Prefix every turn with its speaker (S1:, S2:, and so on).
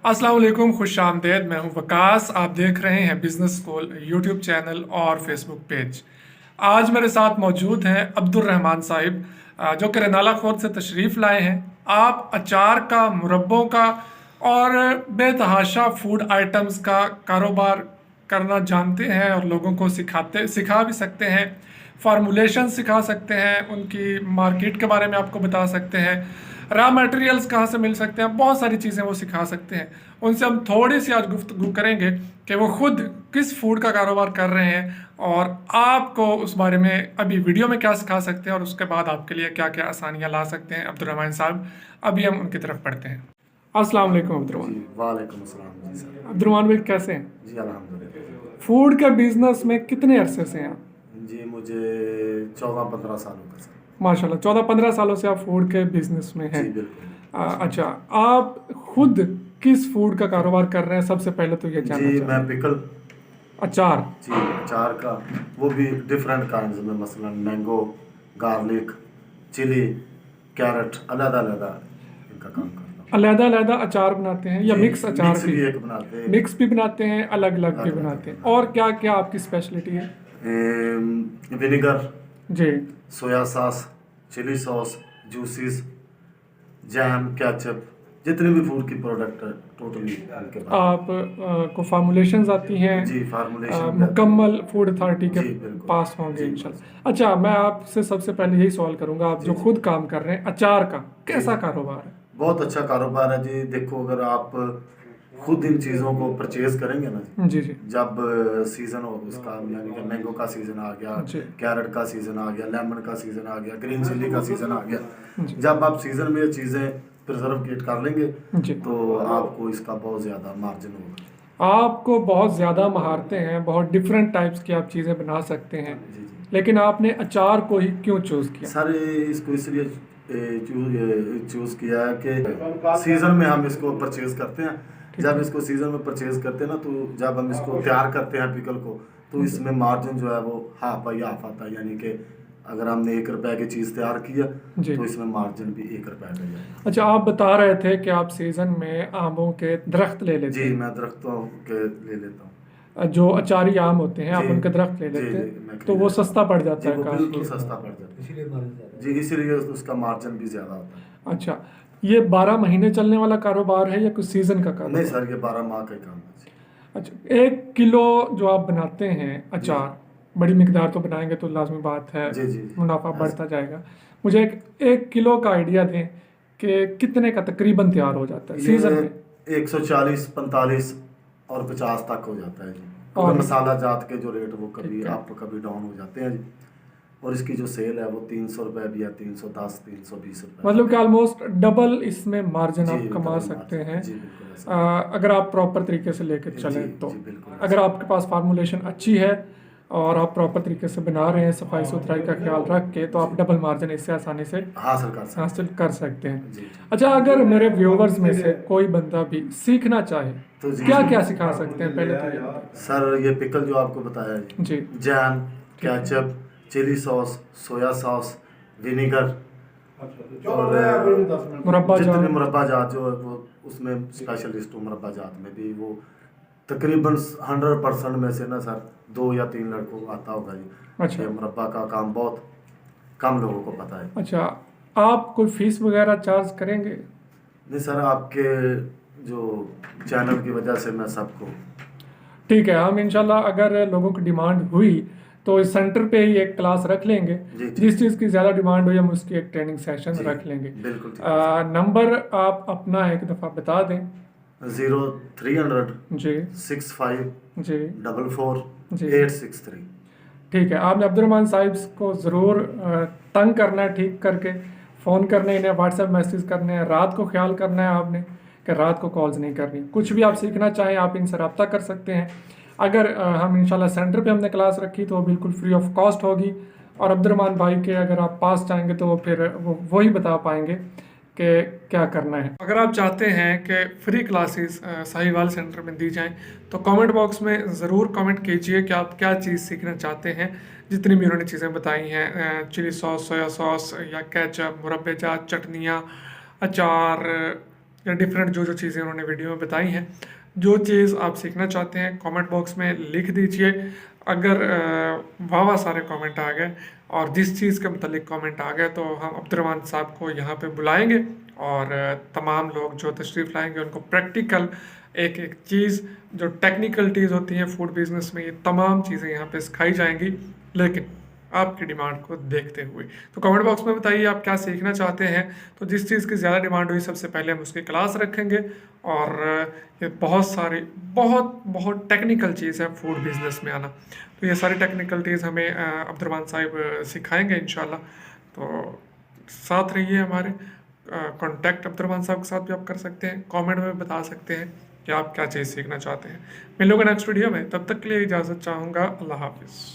S1: अस्सलाम वालेकुम, खुश आमदेद। मैं हूं वकास। आप देख रहे हैं बिजनेस स्कूल यूट्यूब चैनल और फेसबुक पेज। आज मेरे साथ मौजूद हैं अब्दुल रहमान साहिब, जो कि रनाला खोर्द से तशरीफ़ लाए हैं। आप अचार का, मुरब्बों का और बेतहाशा फूड आइटम्स का कारोबार करना जानते हैं और लोगों को सिखा भी सकते हैं। फार्मूलेशन सिखा सकते हैं, उनकी मार्केट के बारे में आपको बता सकते हैं, रॉ मटेरियल्स कहाँ से मिल सकते हैं, बहुत सारी चीज़ें वो सिखा सकते हैं। उनसे हम थोड़ी सी आज गुफ्तगू करेंगे कि वो खुद किस फूड का कारोबार कर रहे हैं और आपको उस बारे में अभी वीडियो में क्या सिखा सकते हैं और उसके बाद आपके लिए क्या क्या आसानियाँ ला सकते हैं। अब्दुल रहमान साहब, अभी हम उनकी तरफ पढ़ते हैं। अस्सलाम वालेकुम अब्दुल रहमान।
S2: जी वालेकुम अस्सलाम जी सर।
S1: अब्दुल रहमान भाई, कैसे हैं?
S2: जी अल्हम्दुलिल्लाह।
S1: फूड के बिजनेस में कितने अरसे से हैं आप?
S2: जी मुझे 14-15 साल हो गए सर।
S1: माशाल्लाह, 14-15 सालों से आप फूड के बिजनेस में हैं।
S2: जी बिल्कुल।
S1: अच्छा, आप खुद किस फूड का कारोबार कर रहे हैं? सबसे पहले तो ये जानना
S2: जी मैं
S1: चाहूँगा।
S2: पिकल।
S1: अचार।
S2: जी अचार का, वो भी डिफरेंट काइंड्स में, मसलन मैंगो, गार्लिक, चिली, कैरेट, अलग-अलग इनका काम करता हूँ।
S1: अलग-अलग अचार बनाते हैं या
S2: जी
S1: मिक्स अचार
S2: मिक्स
S1: भी?
S2: भी एक बनाते हैं।
S1: मिक्स भी बनाते हैं, अलग-अलग भी
S2: अलग-अलग
S1: बनाते हैं।
S2: बनाते
S1: और क्या-क्या आपकी स्पेशलिटी है?
S2: हैं। विनेगर,
S1: जी।
S2: Soya sauce, chilli sauce, juices, jam, ketchup, जितने भी फूड की प्रोडक्ट है टोटली उनके बारे में।
S1: आप को फार्मूलेशंस आती हैं?
S2: जी फार्मूलेशन भी आती
S1: मुकम्मल फूड अथॉरिटी के
S2: जी बिल्कुल।
S1: पास होंगे
S2: जी
S1: इंशाल्लाह। अच्छा, मैं आपसे सबसे पहले यही सवाल करूंगा, आप
S2: जी
S1: जो
S2: जी
S1: खुद काम कर रहे हैं अचार का,
S2: जी
S1: कैसा
S2: जी।
S1: कारोबार है?
S2: बहुत अच्छा कारोबार है जी। देखो, अगर आप खुद इन चीज़ों को परचेज करेंगे ना जी,
S1: जी, जी।
S2: जब सीज़न हो उसका, यानी कि मैंगो का सीज़न आ गया,
S1: जी,
S2: कैरेट का सीज़न आ गया, लेमन का सीज़न आ गया, ग्रीन चिल्ली का सीज़न आ गया,
S1: जी,
S2: जब आप सीज़न में ये चीज़ें प्रिजर्वेट कर लेंगे
S1: जी।
S2: तो आपको इसका बहुत ज़्यादा मार्जिन होगा।
S1: आपको बहुत ज़्यादा महारतें हैं, बहुत डिफरेंट टाइप्स की आप चीज़ें बना सकते हैं,
S2: जी जी
S1: लेकिन आपने अचार को ही क्यों चूज़ किया?
S2: सर, इसको इसलिए चूज़ किया है कि सीज़न में हम इसको परचेज करते हैं।
S1: ठीक
S2: जब
S1: है।
S2: इसको सीज़न में परचेज करते हैं ना, तो जब हम इसको तैयार करते हैं पिकल को, तो इसमें मार्जिन जो है वो हाफ बाई हाफ आता है। यानी कि अगर हमने 1 रुपए की चीज़ तैयार किया
S1: जी।
S2: तो इसमें मार्जिन भी 1 रुपए का ही है।
S1: अच्छा, आप बता रहे थे कि आप सीज़न में आमों के दरख्त ले लेते
S2: जी
S1: हैं।
S2: मैं दरख्तों के ले लेता हूँ।
S1: जो अचारी आम होते हैं, आप
S2: जी
S1: उनके दरख्त ले
S2: जी
S1: लेते
S2: जी
S1: हैं,
S2: मैं
S1: तो
S2: खरीद
S1: वो
S2: लेता
S1: सस्ता पड़
S2: हूँ
S1: जाता
S2: जी,
S1: है
S2: वो बिल्कुल
S1: काफ़ी।
S2: सस्ता पड़ जाता है जी, इसीलिए उसका मार्जिन भी ज़्यादा होता है।
S1: अच्छा, ये 12 महीने चलने वाला कारोबार है या कुछ सीज़न का
S2: नहीं
S1: कारोबार?
S2: सर, ये 12 माह का ही काम है जी।
S1: अच्छा, 1 किलो जो आप बनाते हैं
S2: जी जी
S1: अचार, बड़ी मिकदार तो बनाएंगे तो लाजमी बात है,
S2: जी जी जी।
S1: मुनाफा
S2: हाँ
S1: बढ़ता
S2: सर।
S1: जाएगा। मुझे एक किलो का आइडिया दें कि कितने का तकरीबन तैयार हो जाता है सीज़न
S2: ये
S1: में?
S2: 140, 45 और 50 तक हो जाता है जी, क्योंकि
S1: और
S2: मसाला जात के जो रेट वो कभी
S1: ठीक है।
S2: अप कभी डाउन हो जाते हैं जी। और इसकी जो सेल है वो 300 रुपये भी है, 310, 320 रुपये
S1: मतलब कि
S2: तक
S1: ऑलमोस्ट डबल इसमें मार्जिन
S2: है।
S1: आप
S2: जी
S1: कमा
S2: डबल
S1: सकते
S2: मार्जिन
S1: हैं,
S2: जी, बिल्कुल ऐसा
S1: अगर आप प्रॉपर तरीके से लेकर
S2: है जी
S1: चलें तो।
S2: जी बिल्कुल
S1: अगर
S2: ऐसा।
S1: आपके पास फार्मूलेशन अच्छी है और आप प्रॉपर तरीके से बना रहे हैं, सफाई सुथराई का ख्याल रख के, तो आप
S2: जी
S1: डबल मार्जिन इससे आसानी से
S2: हासिल कर सकते
S1: हासिल कर सकते हैं।
S2: हैं जी जी।
S1: अच्छा, अगर मेरे व्यूवर्स में से कोई बंदा भी सीखना चाहे,
S2: तो जी
S1: क्या क्या सिखा सकते हैं? पहले तो ये बताइए।
S2: सर, ये पिकल जो आपको बताया
S1: जी।
S2: जी, जैम,
S1: ठीक है।
S2: Ketchup, chilli sauce, soya sauce, vinegar और
S1: मुरब्बा
S2: जितने
S1: जात।
S2: मुरब्बा जात जो है वो, उसमें स्पेशलिस्ट हूँ मुरब्बा जात में भी। वो तकरीबन 100% में से ना सर 2 या 3 लड़कों को आता होगा जी।
S1: अच्छा।
S2: ये मुरब्बा का काम बहुत कम लोगों को पता है।
S1: अच्छा, आप कोई फीस वगैरह चार्ज करेंगे?
S2: नहीं सर, आपके जो चैनल की वजह से मैं सबको
S1: ठीक है, हम इंशाल्लाह अगर लोगों की डिमांड हुई तो इस सेंटर पे ही एक क्लास रख लेंगे।
S2: जी ठीक
S1: जिस चीज़ की ज़्यादा डिमांड हुई हम उसकी एक ट्रेनिंग सेशन
S2: जी
S1: रख लेंगे।
S2: बिल्कुल ठीक है सर।
S1: नंबर आप अपना एक दफ़ा बता दें।
S2: 0300
S1: जी।
S2: 65
S1: जी।
S2: 44
S1: जी।
S2: 863।
S1: ठीक है, आपने अब्दुल रहमान साहिब को ज़रूर तंग करना है, ठीक करके फ़ोन करने, इन्हें व्हाट्सएप मैसेज करने हैं। रात को ख्याल करना है आपने कि रात को कॉल्स नहीं करनी। कुछ भी आप सीखना चाहें आप इनसे रब्ता कर सकते हैं। अगर हम इंशाल्लाह सेंटर पे हमने क्लास रखी तो वो बिल्कुल फ्री ऑफ कॉस्ट होगी। और अब्दुल रहमान भाई के अगर आप पास जाएंगे तो वो फिर वो ही बता पाएंगे कि क्या करना है। अगर आप चाहते हैं कि फ्री क्लासेस साहिवाल सेंटर में दी जाएं तो कमेंट बॉक्स में ज़रूर कमेंट कीजिए कि आप क्या चीज़ सीखना चाहते हैं। जितनी भी उन्होंने चीज़ें बताई हैं, चिली सॉस, सोया सॉस या केचप, मुरब्बे जात, चटनियाँ, अचार, या डिफरेंट जो जो चीज़ें उन्होंने वीडियो में बताई हैं, जो चीज़ आप सीखना चाहते हैं कमेंट बॉक्स में लिख दीजिए। अगर वाह सारे कमेंट आ गए और जिस चीज़ के मतलब कमेंट आ गए तो हम अब्दुर्रहमान साहब को यहाँ पे बुलाएंगे और तमाम लोग जो तशरीफ़ लाएंगे उनको प्रैक्टिकल एक एक चीज़ जो टेक्निकलिटीज़ होती हैं फूड बिज़नेस में, ये तमाम चीज़ें यहाँ पे सिखाई जाएंगी, लेकिन आपकी डिमांड को देखते हुए। तो कमेंट बॉक्स में बताइए आप क्या सीखना चाहते हैं। तो जिस चीज़ की ज़्यादा डिमांड हुई सबसे पहले हम उसकी क्लास रखेंगे। और ये बहुत सारी बहुत टेक्निकल चीज़ है फूड बिज़नेस में आना, तो ये सारी टेक्निकलिटीज़ हमें अब्दुर्रहमान साहिब सिखाएंगे इंशाल्लाह। तो साथ रहिए हमारे। कांटेक्ट अब्दुर्रहमान साहब के साथ भी आप कर सकते हैं, कमेंट में बता सकते हैं कि आप क्या चीज़ सीखना चाहते हैं। मिलोगे नेक्स्ट वीडियो में, तब तक के लिए इजाज़त चाहूँगा। अल्लाह हाफिज़।